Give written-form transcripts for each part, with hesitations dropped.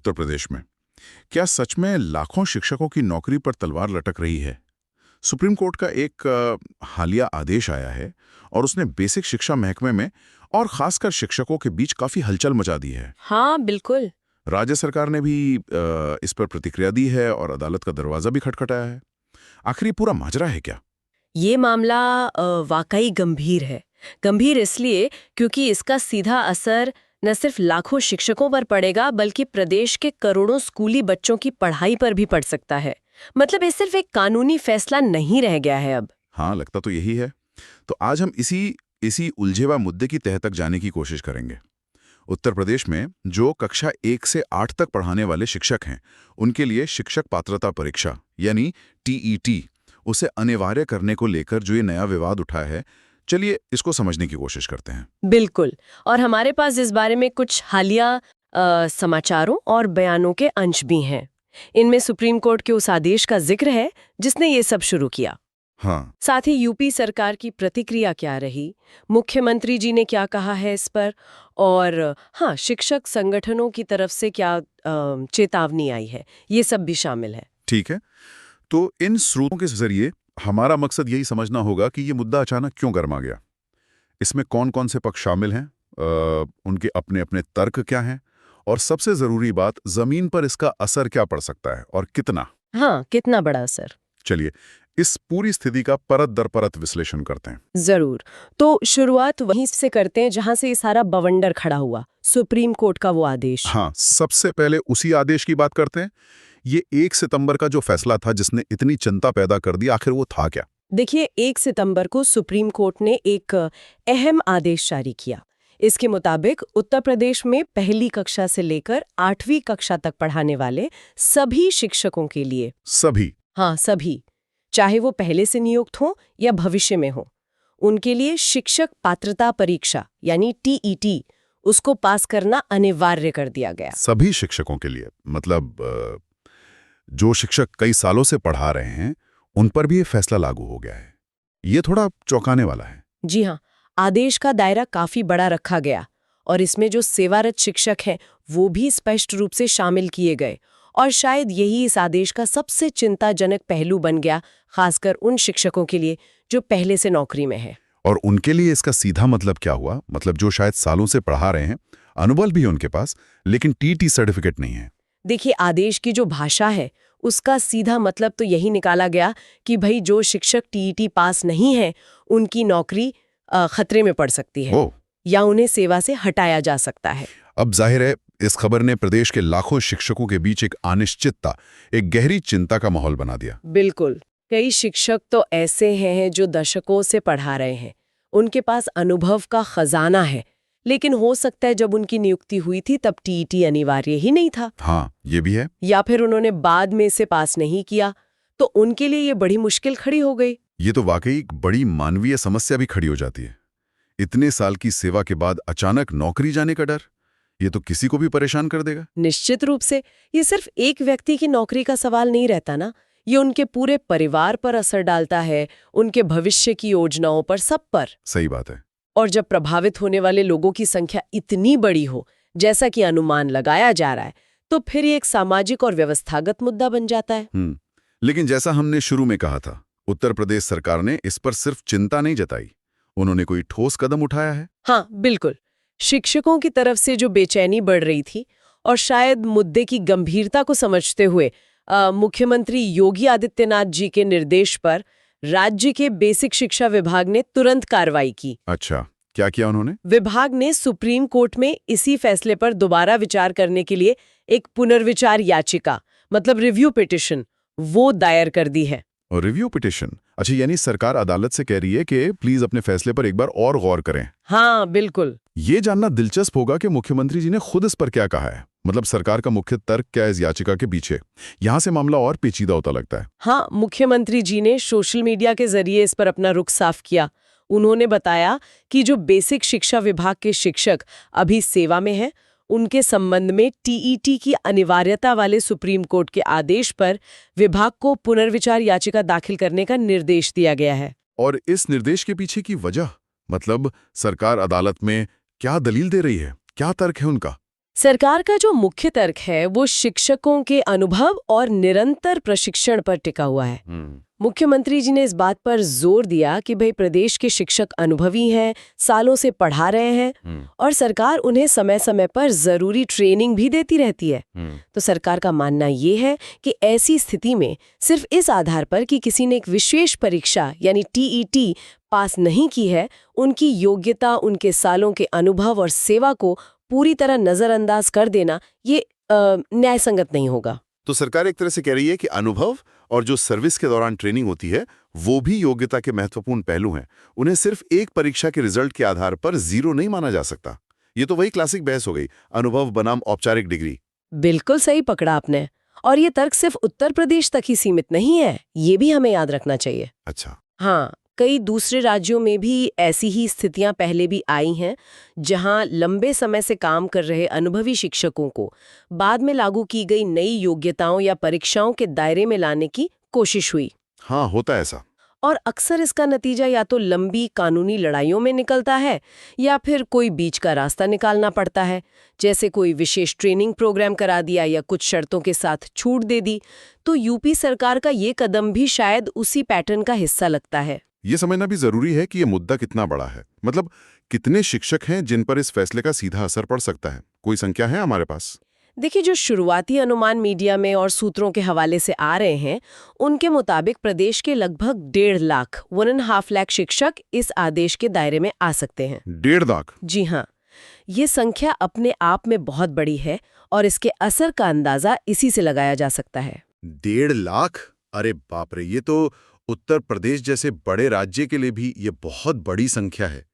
उत्तर प्रदेश में। क्या सच में लाखों शिक्षकों की नौकरी पर तलवार लटक रही है? सुप्रीम कोर्ट का एक हालिया आदेश आया है और उसने बेसिक शिक्षा महकमे में और खासकर शिक्षकों के बीच काफी हलचल मचा दी है। हाँ बिल्कुल। राज्य सरकार ने भी इस पर प्रतिक्रिया दी है और अदालत का दरवाजा भी खटखटाया है। आखिर ये पूरा माजरा है क्या? ये मामला वाकई गंभीर है। गंभीर इसलिए क्योंकि इसका सीधा असर न सिर्फ लाखों शिक्षकों पर पड़ेगा बल्कि प्रदेश के करोड़ों स्कूली बच्चों की पढ़ाई पर भी पड़ सकता है। मतलब ये सिर्फ एक कानूनी फैसला नहीं रह गया है अब। हाँ, लगता तो यही है। तो आज हम इसी उलझे हुए मुद्दे की तह तक जाने की कोशिश करेंगे। उत्तर प्रदेश में जो कक्षा 1 से 8 तक पढ़ाने वाले शिक्षक हैं, उनके लिए शिक्षक पात्रता परीक्षा यानी टीईटी उसे अनिवार्य करने को लेकर जो ये नया विवाद उठा है, चलिए इसको समझने की कोशिश करते हैं। बिल्कुल। और हमारे पास इस बारे में कुछ हालिया समाचारों और बयानों के अंश भी हैं। इनमें सुप्रीम कोर्ट के उस आदेश का जिक्र है जिसने ये सब शुरू किया। हाँ, साथ ही यूपी सरकार की प्रतिक्रिया क्या रही, मुख्यमंत्री जी ने क्या कहा है इस पर, और हाँ, शिक्षक संगठनों की तरफ से क्या चेतावनी आई है, ये सब भी शामिल है। ठीक है। तो इन स्रोतों के जरिए हमारा मकसद यही समझना होगा कि ये मुद्दा अचानक क्यों गर्मा गया। इसमें कौन कौन से पक्ष शामिल हैं, उनके अपने अपने तर्क क्या हैं, और सबसे जरूरी बात, जमीन पर इसका असर क्या पड़ सकता है और कितना। हाँ, कितना बड़ा असर। चलिए इस पूरी स्थिति का परत दर परत विश्लेषण करते हैं। जरूर। तो शुरुआत वहीं से करते हैं जहां से ये सारा बवंडर खड़ा हुआ, सुप्रीम कोर्ट का वो आदेश। हाँ, सबसे पहले उसी आदेश की बात करते हैं। ये 1 सितंबर का जो फैसला था जिसने इतनी चिंता पैदा कर दी, आखिर वो था क्या? देखिए, 1 सितंबर को सुप्रीम कोर्ट ने एक अहम आदेश जारी किया। इसके मुताबिक उत्तर प्रदेश में पहली कक्षा से लेकर 8वीं कक्षा तक पढ़ाने वाले सभी शिक्षकों के लिए, सभी? हाँ सभी, चाहे वो पहले से नियुक्त हों या भविष्य में हो, उनके लिए शिक्षक पात्रता परीक्षा यानी टीईटी उसको पास करना अनिवार्य कर दिया गया। सभी शिक्षकों के लिए मतलब जो शिक्षक कई सालों से पढ़ा रहे हैं उन पर भी ये फैसला लागू हो गया है। ये थोड़ा चौंकाने वाला है। जी हाँ, आदेश का दायरा काफी बड़ा रखा गया और इसमें जो सेवारत शिक्षक हैं वो भी स्पष्ट रूप से शामिल किए गए, और शायद यही इस आदेश का सबसे चिंताजनक पहलू बन गया, खासकर उन शिक्षकों के लिए जो पहले से नौकरी में है। और उनके लिए इसका सीधा मतलब क्या हुआ? मतलब जो शायद सालों से पढ़ा रहे हैं, अनुभव भी है उनके पास, लेकिन टीटी सर्टिफिकेट नहीं है। देखिए, आदेश की जो भाषा है उसका सीधा मतलब तो यही निकाला गया कि भाई जो शिक्षक टीईटी पास नहीं है उनकी नौकरी खतरे में पड़ सकती है या उन्हें सेवा से हटाया जा सकता है। अब जाहिर है इस खबर ने प्रदेश के लाखों शिक्षकों के बीच एक अनिश्चितता, एक गहरी चिंता का माहौल बना दिया। बिल्कुल। कई शिक्षक तो ऐसे हैं जो दशकों से पढ़ा रहे हैं, उनके पास अनुभव का खजाना है, लेकिन हो सकता है जब उनकी नियुक्ति हुई थी तब टीईटी अनिवार्य ही नहीं था। हाँ, ये भी है। या फिर उन्होंने बाद में इसे पास नहीं किया, तो उनके लिए ये बड़ी मुश्किल खड़ी हो गई। ये तो वाकई एक बड़ी मानवीय समस्या भी खड़ी हो जाती है। इतने साल की सेवा के बाद अचानक नौकरी जाने का डर, ये तो किसी को भी परेशान कर देगा। निश्चित रूप से। ये सिर्फ एक व्यक्ति की नौकरी का सवाल नहीं रहता ना, ये उनके पूरे परिवार पर असर डालता है, उनके भविष्य की योजनाओं पर, सब पर। सही बात है। और जब प्रभावित होने वाले लोगों की संख्या इतनी बड़ी हो, जैसा कि अनुमान लगाया जा रहा है, तो फिर ये एक सामाजिक और व्यवस्थागत मुद्दा बन जाता है। लेकिन जैसा हमने शुरू में कहा था, उत्तर प्रदेश सरकार ने इस पर सिर्फ चिंता नहीं जताई, उन्होंने कोई ठोस कदम उठाया है। हाँ बिल्कुल। शिक्षकों की तरफ से जो बेचैनी बढ़ रही थी और शायद मुद्दे की गंभीरता को समझते हुए मुख्यमंत्री योगी आदित्यनाथ जी के निर्देश पर राज्य के बेसिक शिक्षा विभाग ने तुरंत कार्रवाई की। अच्छा, क्या किया उन्होंने? विभाग ने सुप्रीम कोर्ट में इसी फैसले पर दोबारा विचार करने के लिए एक पुनर्विचार याचिका, मतलब रिव्यू पिटिशन, वो दायर कर दी है। और रिव्यू पिटिशन? अच्छा, यानी सरकार अदालत से कह रही है कि प्लीज अपने फैसले पर एक बार और गौर करें। हाँ बिल्कुल। ये जानना दिलचस्प होगा कि मुख्यमंत्री जी ने खुद इस पर क्या कहा है। मतलब सरकार का मुख्य तर्क क्या है इस याचिका के पीछे? यहाँ से मामला और पेचीदा होता लगता है। हाँ, मुख्यमंत्री जी ने सोशल मीडिया के जरिए इस पर अपना रुख साफ किया। उन्होंने बताया कि जो बेसिक शिक्षा विभाग के शिक्षक अभी सेवा में हैं, उनके संबंध में टीईटी की अनिवार्यता वाले सुप्रीम कोर्ट के आदेश पर विभाग को पुनर्विचार याचिका दाखिल करने का निर्देश दिया गया है। और इस निर्देश के पीछे की वजह, मतलब सरकार अदालत में क्या दलील दे रही है, क्या तर्क है उनका? सरकार का जो मुख्य तर्क है वो शिक्षकों के अनुभव और निरंतर प्रशिक्षण पर टिका हुआ है। मुख्यमंत्री जी ने इस बात पर जोर दिया कि भाई प्रदेश के शिक्षक अनुभवी हैं, सालों से पढ़ा रहे हैं और सरकार उन्हें समय समय पर जरूरी ट्रेनिंग भी देती रहती है। तो सरकार का मानना ये है कि ऐसी स्थिति में सिर्फ इस आधार पर कि किसी ने एक विशेष परीक्षा यानी टीईटी पास नहीं की है, उनकी योग्यता, उनके सालों के अनुभव और सेवा को पूरी तरह नजरअंदाज कर देना ये न्यायसंगत नहीं होगा। तो सरकार एक तरह से कह रही है कि अनुभव और जो सर्विस के दौरान ट्रेनिंग होती है वो भी योग्यता के महत्वपूर्ण पहलू हैं। उन्हें सिर्फ एक परीक्षा के रिजल्ट के आधार पर जीरो नहीं माना जा सकता। ये तो वही क्लासिक बहस हो गई, अनुभव बनाम औपचारिक डिग्री। बिल्कुल सही पकड़ा आपने। और ये तर्क सिर्फ उत्तर प्रदेश तक ही सीमित नहीं है, ये भी हमें याद रखना चाहिए। अच्छा। हाँ, कई दूसरे राज्यों में भी ऐसी ही स्थितियां पहले भी आई हैं, जहां लंबे समय से काम कर रहे अनुभवी शिक्षकों को बाद में लागू की गई नई योग्यताओं या परीक्षाओं के दायरे में लाने की कोशिश हुई। हाँ, होता है ऐसा। और अक्सर इसका नतीजा या तो लंबी कानूनी लड़ाइयों में निकलता है या फिर कोई बीच का रास्ता निकालना पड़ता है, जैसे कोई विशेष ट्रेनिंग प्रोग्राम करा दिया या कुछ शर्तों के साथ छूट दे दी। तो यूपी सरकार का ये कदम भी शायद उसी पैटर्न का हिस्सा लगता है। ये समझना भी जरूरी है कि ये मुद्दा कितना बड़ा है। मतलब कितने शिक्षक हैं जिन पर इस फैसले का सीधा असर पड़ सकता है? कोई संख्या है हमारे पास? देखिए, जो शुरुआती अनुमान मीडिया में और सूत्रों के हवाले से आ रहे हैं, उनके मुताबिक प्रदेश के लगभग 1.5 लाख 1.5 लाख शिक्षक इस आदेश के दायरे में आ सकते हैं। 1.5 लाख? जी हाँ, ये संख्या अपने आप में बहुत बड़ी है और इसके असर का अंदाजा इसी से लगाया जा सकता है। 1.5 लाख? अरे बाप रे, ये तो उत्तर प्रदेश जैसे बड़े राज्य के लिए भी ये बहुत बड़ी संख्या है।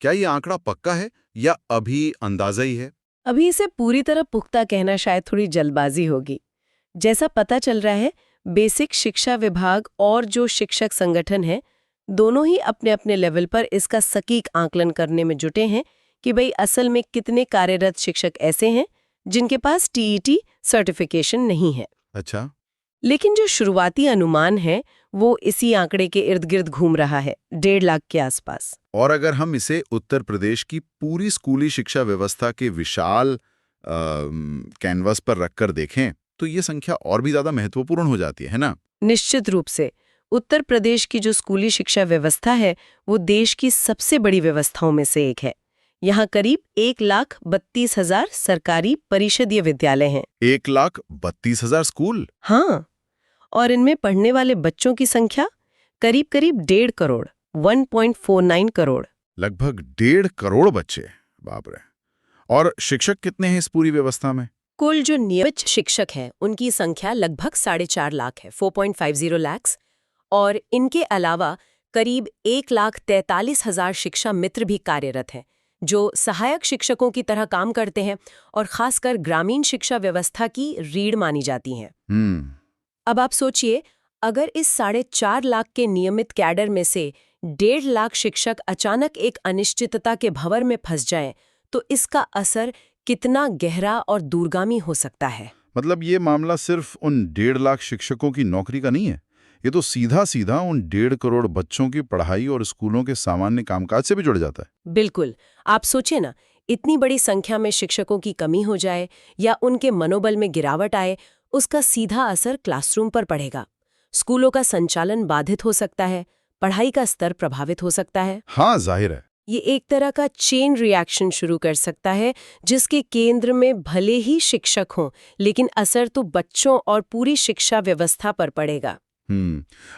क्या ये आंकड़ा पक्का है या अभी अंदाजा ही है? अभी इसे पूरी तरह पुख्ता कहना शायद थोड़ी जल्दबाजी होगी। जैसा पता चल रहा है, बेसिक शिक्षा विभाग और जो शिक्षक संगठन है, दोनों ही अपने अपने लेवल पर इसका सटीक आंकलन करने में जुटे हैं कि भाई असल में कितने कार्यरत शिक्षक ऐसे हैं जिनके पास टीईटी सर्टिफिकेशन नहीं है। अच्छा। लेकिन जो शुरुआती अनुमान है वो इसी आंकड़े के इर्द गिर्द घूम रहा है, 1.5 लाख के आसपास। और अगर हम इसे उत्तर प्रदेश की पूरी स्कूली शिक्षा व्यवस्था के विशाल कैनवस पर रखकर देखें तो ये संख्या और भी ज्यादा महत्वपूर्ण हो जाती है ना? निश्चित रूप से। उत्तर प्रदेश की जो स्कूली शिक्षा व्यवस्था है वो देश की सबसे बड़ी व्यवस्थाओं में से एक है। यहाँ करीब 1,32,000 सरकारी परिषदीय विद्यालय हैं। 1,32,000 स्कूल? हाँ, और इनमें पढ़ने वाले बच्चों की संख्या करीब 1.5 करोड़ 1.49 करोड़। लगभग 1.5 करोड़ बच्चे, बाप रे। और शिक्षक कितने हैं इस पूरी व्यवस्था में? कुल जो नियमित शिक्षक हैं उनकी संख्या लगभग 4.5 लाख है, 4.50 लाख। और इनके अलावा करीब 1,43,000 शिक्षा मित्र भी कार्यरत हैं, जो सहायक शिक्षकों की तरह काम करते हैं और खासकर ग्रामीण शिक्षा व्यवस्था की रीढ़ मानी जाती हैं। अब आप सोचिए, अगर इस 4.5 लाख के नियमित कैडर में से 1.5 लाख शिक्षक अचानक एक अनिश्चितता के भंवर में फंस जाएं, तो इसका असर कितना गहरा और दूरगामी हो सकता है। मतलब ये मामला सिर्फ उन 1.5 लाख शिक्षकों की नौकरी का नहीं है, ये तो सीधा सीधा उन 1.5 करोड़ बच्चों की पढ़ाई और स्कूलों के सामान्य कामकाज से भी जुड़ जाता है। बिल्कुल। आप सोचिए ना, इतनी बड़ी संख्या में शिक्षकों की कमी हो जाए या उनके मनोबल में गिरावट आए, उसका सीधा असर क्लासरूम पर पड़ेगा। स्कूलों का संचालन बाधित हो सकता है, पढ़ाई का स्तर प्रभावित हो सकता है। हाँ, जाहिर है। ये एक तरह का चेन रिएक्शन शुरू कर सकता है, जिसके केंद्र में भले ही शिक्षक हों, लेकिन असर तो बच्चों और पूरी शिक्षा व्यवस्था पर पड़ेगा।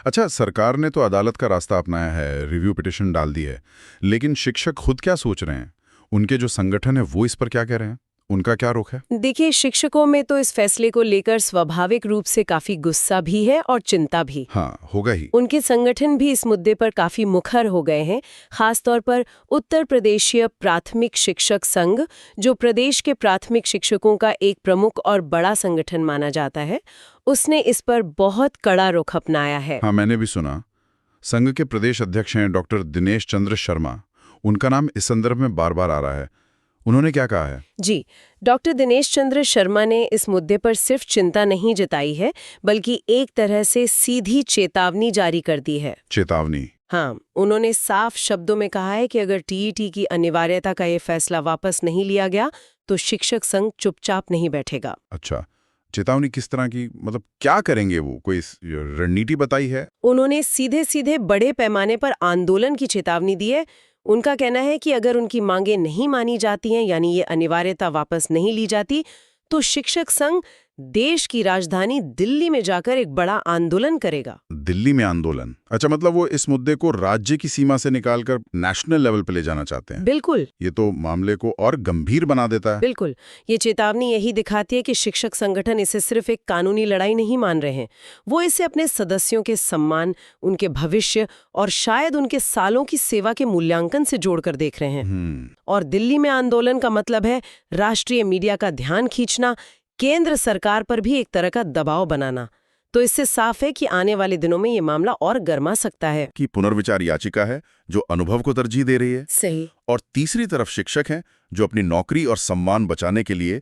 अच्छा, सरकार ने तो अदालत का रास्ता अपनाया है, रिव्यू पिटीशन डाल दी है, लेकिन शिक्षक खुद क्या सोच रहे हैं? उनके जो संगठन है वो इस पर क्या कह रहे हैं? उनका क्या रुख है? देखिए, शिक्षकों में तो इस फैसले को लेकर स्वाभाविक रूप से काफी गुस्सा भी है और चिंता भी। हाँ, होगा ही। उनके संगठन भी इस मुद्दे पर काफी मुखर हो गए हैं। खासतौर पर उत्तर प्रदेशीय प्राथमिक शिक्षक संघ, जो प्रदेश के प्राथमिक शिक्षकों का एक प्रमुख और बड़ा संगठन माना जाता है, उसने इस पर बहुत कड़ा रुख अपनाया है। हाँ, मैंने भी सुना। संघ के प्रदेश अध्यक्ष हैं डॉक्टर दिनेश चंद्र शर्मा। उनका नाम इस संदर्भ में बार बार आ रहा है। उन्होंने क्या कहा है? जी, डॉक्टर दिनेश चंद्र शर्मा ने इस मुद्दे पर सिर्फ चिंता नहीं जताई है, बल्कि एक तरह से सीधी चेतावनी जारी कर दी है। चेतावनी? हाँ, उन्होंने साफ शब्दों में कहा है कि अगर टीईटी की अनिवार्यता का ये फैसला वापस नहीं लिया गया तो शिक्षक संघ चुपचाप नहीं बैठेगा। अच्छा, चेतावनी किस तरह की, मतलब क्या करेंगे वो, कोई रणनीति बताई है? उन्होंने सीधे सीधे बड़े पैमाने पर आंदोलन की चेतावनी दी है। उनका कहना है कि अगर उनकी मांगें नहीं मानी जाती हैं, यानी ये अनिवार्यता वापस नहीं ली जाती, तो शिक्षक संघ देश की राजधानी दिल्ली में जाकर एक बड़ा आंदोलन करेगा। दिल्ली में आंदोलन? अच्छा, मतलब वो इस मुद्दे को राज्य की सीमा से निकालकर नेशनल लेवल पे ले जाना चाहते हैं। बिल्कुल। ये तो मामले को और गंभीर बना देता है। बिल्कुल, ये चेतावनी यही दिखाती है कि शिक्षक संगठन इसे सिर्फ एक कानूनी लड़ाई नहीं मान रहे हैं, वो इसे अपने सदस्यों के सम्मान, उनके भविष्य और शायद उनके सालों की सेवा के मूल्यांकन से जोड़कर देख रहे हैं। और दिल्ली में आंदोलन का मतलब है राष्ट्रीय मीडिया का ध्यान खींचना, केंद्र सरकार पर भी एक तरह का दबाव बनाना। तो इससे साफ है कि आने वाले दिनों में ये मामला और गर्मा सकता है। कि पुनर्विचार याचिका है जो अनुभव को तरजीह दे रही है। सही। और तीसरी तरफ शिक्षक हैं जो अपनी नौकरी और सम्मान बचाने के लिए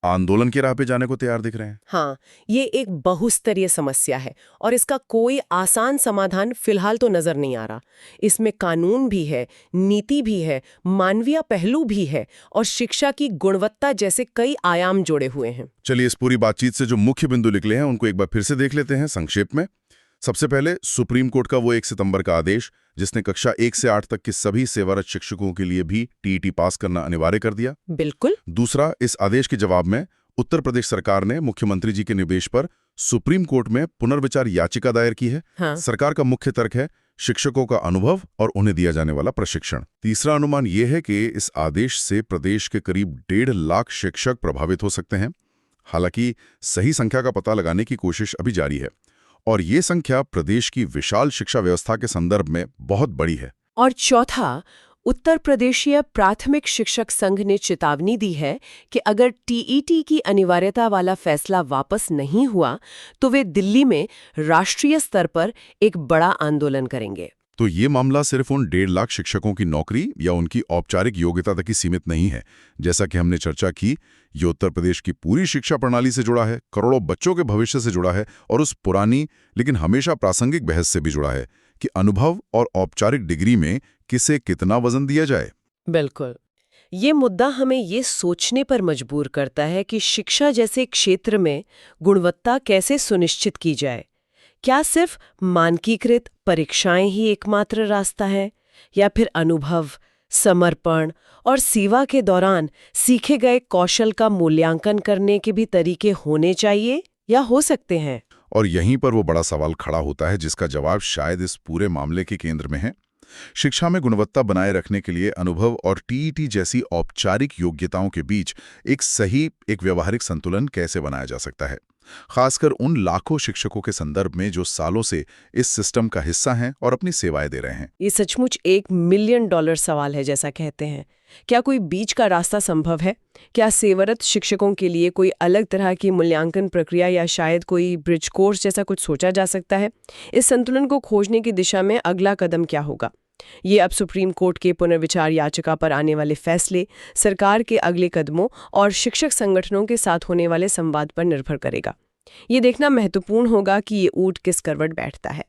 आंदोलन की राह पे जाने को तैयार दिख रहे हैं। हाँ, ये एक बहुस्तरीय समस्या है और इसका कोई आसान समाधान फिलहाल तो नजर नहीं आ रहा। इसमें कानून भी है, नीति भी है, मानवीय पहलू भी है और शिक्षा की गुणवत्ता जैसे कई आयाम जोड़े हुए हैं। चलिए इस पूरी बातचीत से जो मुख्य बिंदु निकले हैं उनको एक बार फिर से देख लेते हैं संक्षेप में। सबसे पहले सुप्रीम कोर्ट का वो 1 सितंबर का आदेश जिसने कक्षा 1 से 8 तक के सभी सेवारत शिक्षकों के लिए भी टीईटी पास करना अनिवार्य कर दिया। बिल्कुल। दूसरा, इस आदेश के जवाब में उत्तर प्रदेश सरकार ने मुख्यमंत्री जी के निर्देश पर सुप्रीम कोर्ट में पुनर्विचार याचिका दायर की है। हाँ। सरकार का मुख्य तर्क है शिक्षकों का अनुभव और उन्हें दिया जाने वाला प्रशिक्षण। तीसरा अनुमान यह है कि इस आदेश से प्रदेश के करीब 1.5 लाख शिक्षक प्रभावित हो सकते हैं। हालांकि सही संख्या का पता लगाने की कोशिश अभी जारी है और ये संख्या प्रदेश की विशाल शिक्षा व्यवस्था के संदर्भ में बहुत बड़ी है। और चौथा, उत्तर प्रदेशीय प्राथमिक शिक्षक संघ ने चेतावनी दी है कि अगर टीईटी की अनिवार्यता वाला फैसला वापस नहीं हुआ तो वे दिल्ली में राष्ट्रीय स्तर पर एक बड़ा आंदोलन करेंगे। तो ये मामला सिर्फ उन 1.5 लाख शिक्षकों की नौकरी या उनकी औपचारिक योग्यता तक ही सीमित नहीं है। जैसा कि हमने चर्चा की, ये उत्तर प्रदेश की पूरी शिक्षा प्रणाली से जुड़ा है, करोड़ों बच्चों के भविष्य से जुड़ा है और उस पुरानी लेकिन हमेशा प्रासंगिक बहस से भी जुड़ा है कि अनुभव और औपचारिक डिग्री में किसे कितना वजन दिया जाए। बिल्कुल। ये मुद्दा हमें ये सोचने पर मजबूर करता है कि शिक्षा जैसे क्षेत्र में गुणवत्ता कैसे सुनिश्चित की जाए। क्या सिर्फ मानकीकृत परीक्षाएं ही एकमात्र रास्ता है, या फिर अनुभव, समर्पण और सेवा के दौरान सीखे गए कौशल का मूल्यांकन करने के भी तरीके होने चाहिए या हो सकते हैं? और यहीं पर वो बड़ा सवाल खड़ा होता है जिसका जवाब शायद इस पूरे मामले के केंद्र में है। शिक्षा में गुणवत्ता बनाए रखने के लिए अनुभव और टीईटी जैसी औपचारिक योग्यताओं के बीच एक व्यावहारिक संतुलन कैसे बनाया जा सकता है, खासकर उन लाखों शिक्षकों के संदर्भ में जो सालों से इस सिस्टम का हिस्सा हैं और अपनी सेवाएं दे रहे हैं। ये सचमुच $1 मिलियन सवाल है, जैसा कहते हैं। क्या कोई बीच का रास्ता संभव है? क्या सेवारत शिक्षकों के लिए कोई अलग तरह की मूल्यांकन प्रक्रिया या शायद कोई ब्रिज कोर्स जैसा कुछ सोचा जा सकता है? इस संतुलन को खोजने की दिशा में अगला कदम क्या होगा? ये अब सुप्रीम कोर्ट के पुनर्विचार याचिका पर आने वाले फैसले, सरकार के अगले कदमों और शिक्षक संगठनों के साथ होने वाले संवाद पर निर्भर करेगा। ये देखना महत्वपूर्ण होगा कि ये ऊंट किस करवट बैठता है।